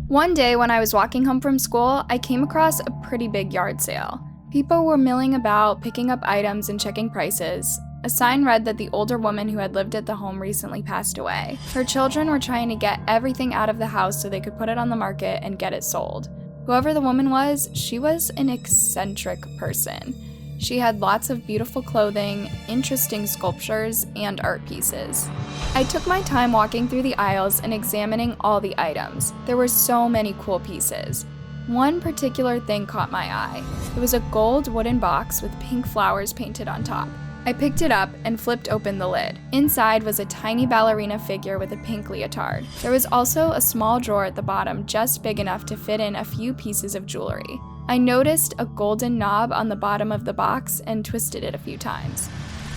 One day when I was walking home from school, I came across a pretty big yard sale. People were milling about, picking up items and checking prices. A sign read that the older woman who had lived at the home recently passed away. Her children were trying to get everything out of the house so they could put it on the market and get it sold. Whoever the woman was, she was an eccentric person. She had lots of beautiful clothing, interesting sculptures, and art pieces. I took my time walking through the aisles and examining all the items. There were so many cool pieces. One particular thing caught my eye. It was a gold wooden box with pink flowers painted on top. I picked it up and flipped open the lid. Inside was a tiny ballerina figure with a pink leotard. There was also a small drawer at the bottom just big enough to fit in a few pieces of jewelry. I noticed a golden knob on the bottom of the box and twisted it a few times.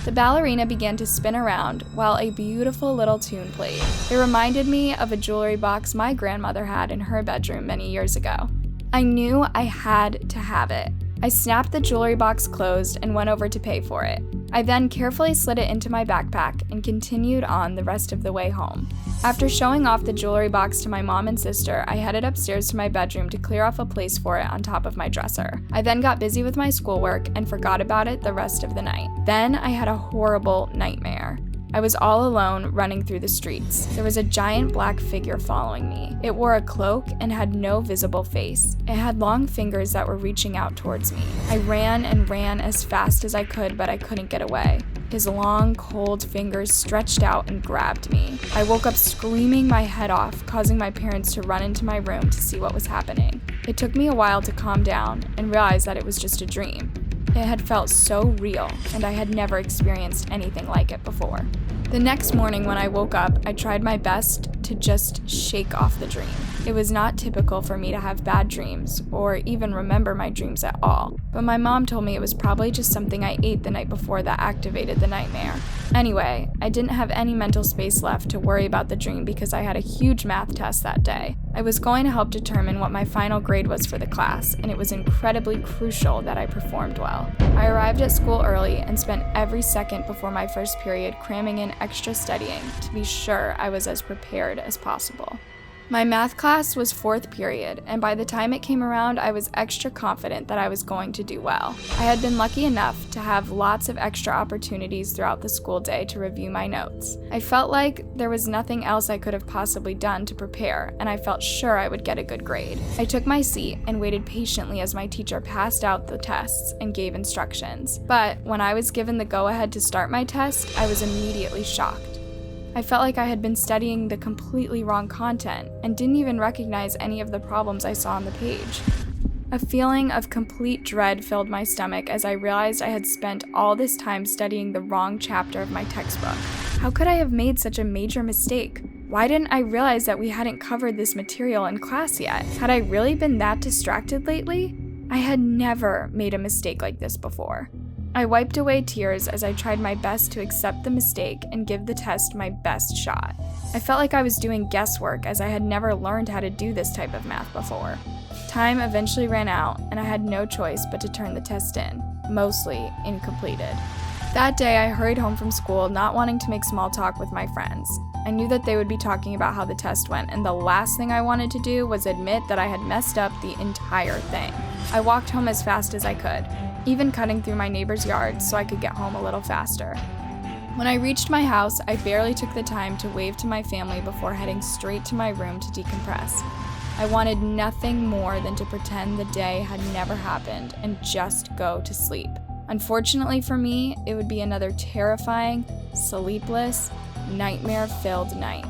The ballerina began to spin around while a beautiful little tune played. It reminded me of a jewelry box my grandmother had in her bedroom many years ago. I knew I had to have it. I snapped the jewelry box closed and went over to pay for it. I then carefully slid it into my backpack and continued on the rest of the way home. After showing off the jewelry box to my mom and sister, I headed upstairs to my bedroom to clear off a place for it on top of my dresser. I then got busy with my schoolwork and forgot about it the rest of the night. Then I had a horrible nightmare. I was all alone running through the streets. There was a giant black figure following me. It wore a cloak and had no visible face. It had long fingers that were reaching out towards me. I ran and ran as fast as I could, but I couldn't get away. His long, cold fingers stretched out and grabbed me. I woke up screaming my head off, causing my parents to run into my room to see what was happening. It took me a while to calm down and realize that it was just a dream. It had felt so real, and I had never experienced anything like it before. The next morning when I woke up, I tried my best to just shake off the dream. It was not typical for me to have bad dreams, or even remember my dreams at all, but my mom told me it was probably just something I ate the night before that activated the nightmare. Anyway, I didn't have any mental space left to worry about the dream because I had a huge math test that day. I was going to help determine what my final grade was for the class, and it was incredibly crucial that I performed well. I arrived at school early and spent every second before my first period cramming in extra studying to be sure I was as prepared as possible. My math class was fourth period, and by the time it came around, I was extra confident that I was going to do well. I had been lucky enough to have lots of extra opportunities throughout the school day to review my notes. I felt like there was nothing else I could have possibly done to prepare, and I felt sure I would get a good grade. I took my seat and waited patiently as my teacher passed out the tests and gave instructions. But when I was given the go-ahead to start my test, I was immediately shocked. I felt like I had been studying the completely wrong content and didn't even recognize any of the problems I saw on the page. A feeling of complete dread filled my stomach as I realized I had spent all this time studying the wrong chapter of my textbook. How could I have made such a major mistake? Why didn't I realize that we hadn't covered this material in class yet? Had I really been that distracted lately? I had never made a mistake like this before. I wiped away tears as I tried my best to accept the mistake and give the test my best shot. I felt like I was doing guesswork as I had never learned how to do this type of math before. Time eventually ran out, and I had no choice but to turn the test in, mostly incompleted. That day, I hurried home from school, not wanting to make small talk with my friends. I knew that they would be talking about how the test went, and the last thing I wanted to do was admit that I had messed up the entire thing. I walked home as fast as I could, even cutting through my neighbor's yard so I could get home a little faster. When I reached my house, I barely took the time to wave to my family before heading straight to my room to decompress. I wanted nothing more than to pretend the day had never happened and just go to sleep. Unfortunately for me, it would be another terrifying, sleepless, nightmare-filled night.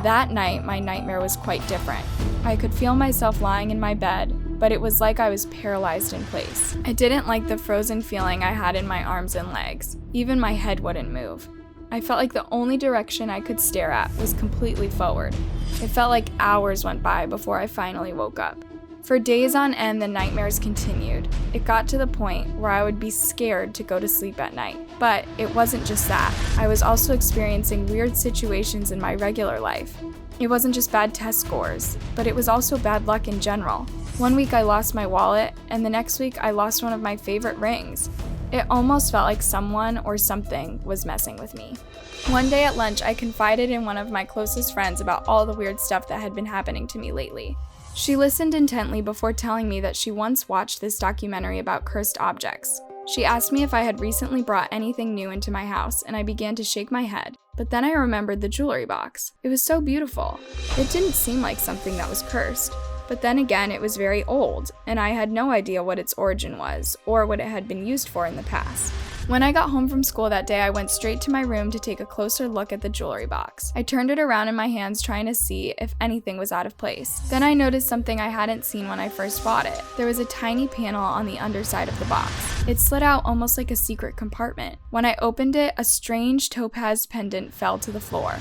That night, my nightmare was quite different. I could feel myself lying in my bed, but it was like I was paralyzed in place. I didn't like the frozen feeling I had in my arms and legs. Even my head wouldn't move. I felt like the only direction I could stare at was completely forward. It felt like hours went by before I finally woke up. For days on end, the nightmares continued. It got to the point where I would be scared to go to sleep at night. But it wasn't just that. I was also experiencing weird situations in my regular life. It wasn't just bad test scores, but it was also bad luck in general. One week I lost my wallet, and the next week I lost one of my favorite rings. It almost felt like someone or something was messing with me. One day at lunch, I confided in one of my closest friends about all the weird stuff that had been happening to me lately. She listened intently before telling me that she once watched this documentary about cursed objects. She asked me if I had recently brought anything new into my house, and I began to shake my head. But then I remembered the jewelry box. It was so beautiful. It didn't seem like something that was cursed. But then again, it was very old, and I had no idea what its origin was, or what it had been used for in the past. When I got home from school that day, I went straight to my room to take a closer look at the jewelry box. I turned it around in my hands trying to see if anything was out of place. Then I noticed something I hadn't seen when I first bought it. There was a tiny panel on the underside of the box. It slid out almost like a secret compartment. When I opened it, a strange topaz pendant fell to the floor.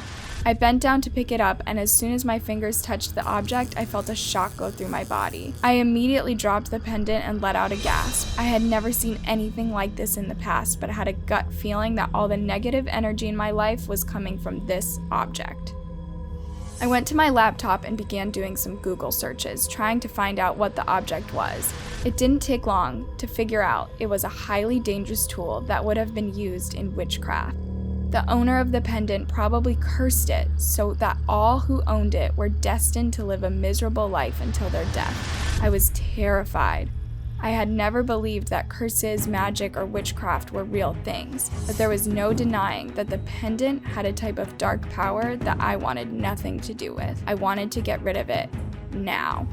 I bent down to pick it up, and as soon as my fingers touched the object, I felt a shock go through my body. I immediately dropped the pendant and let out a gasp. I had never seen anything like this in the past, but had a gut feeling that all the negative energy in my life was coming from this object. I went to my laptop and began doing some Google searches, trying to find out what the object was. It didn't take long to figure out it was a highly dangerous tool that would have been used in witchcraft. The owner of the pendant probably cursed it so that all who owned it were destined to live a miserable life until their death. I was terrified. I had never believed that curses, magic, or witchcraft were real things, but there was no denying that the pendant had a type of dark power that I wanted nothing to do with. I wanted to get rid of it now.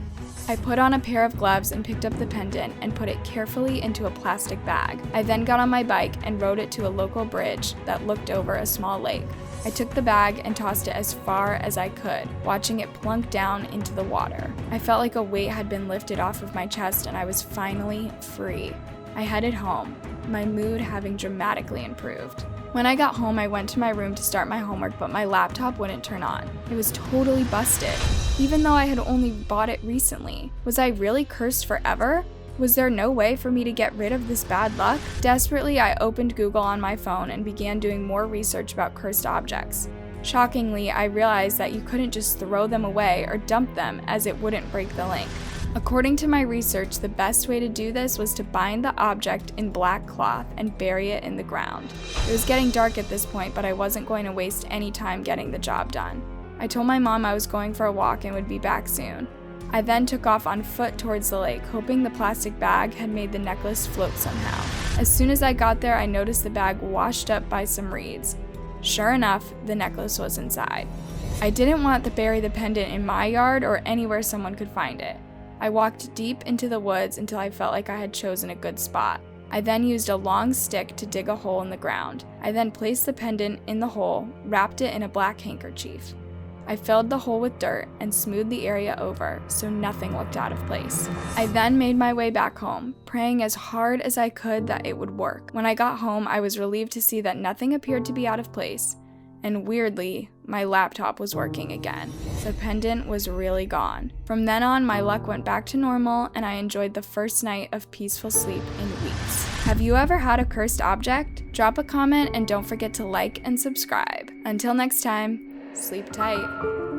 I put on a pair of gloves and picked up the pendant and put it carefully into a plastic bag. I then got on my bike and rode it to a local bridge that looked over a small lake. I took the bag and tossed it as far as I could, watching it plunk down into the water. I felt like a weight had been lifted off of my chest and I was finally free. I headed home, my mood having dramatically improved. When I got home, I went to my room to start my homework, but my laptop wouldn't turn on. It was totally busted, even though I had only bought it recently. Was I really cursed forever? Was there no way for me to get rid of this bad luck? Desperately, I opened Google on my phone and began doing more research about cursed objects. Shockingly, I realized that you couldn't just throw them away or dump them, as it wouldn't break the link. According to my research, the best way to do this was to bind the object in black cloth and bury it in the ground. It was getting dark at this point, but I wasn't going to waste any time getting the job done. I told my mom I was going for a walk and would be back soon. I then took off on foot towards the lake, hoping the plastic bag had made the necklace float somehow. As soon as I got there, I noticed the bag washed up by some reeds. Sure enough, the necklace was inside. I didn't want to bury the pendant in my yard or anywhere someone could find it. I walked deep into the woods until I felt like I had chosen a good spot. I then used a long stick to dig a hole in the ground. I then placed the pendant in the hole, wrapped it in a black handkerchief. I filled the hole with dirt and smoothed the area over so nothing looked out of place. I then made my way back home, praying as hard as I could that it would work. When I got home, I was relieved to see that nothing appeared to be out of place. And weirdly, my laptop was working again. The pendant was really gone. From then on, my luck went back to normal, and I enjoyed the first night of peaceful sleep in weeks. Have you ever had a cursed object? Drop a comment and don't forget to like and subscribe. Until next time, sleep tight.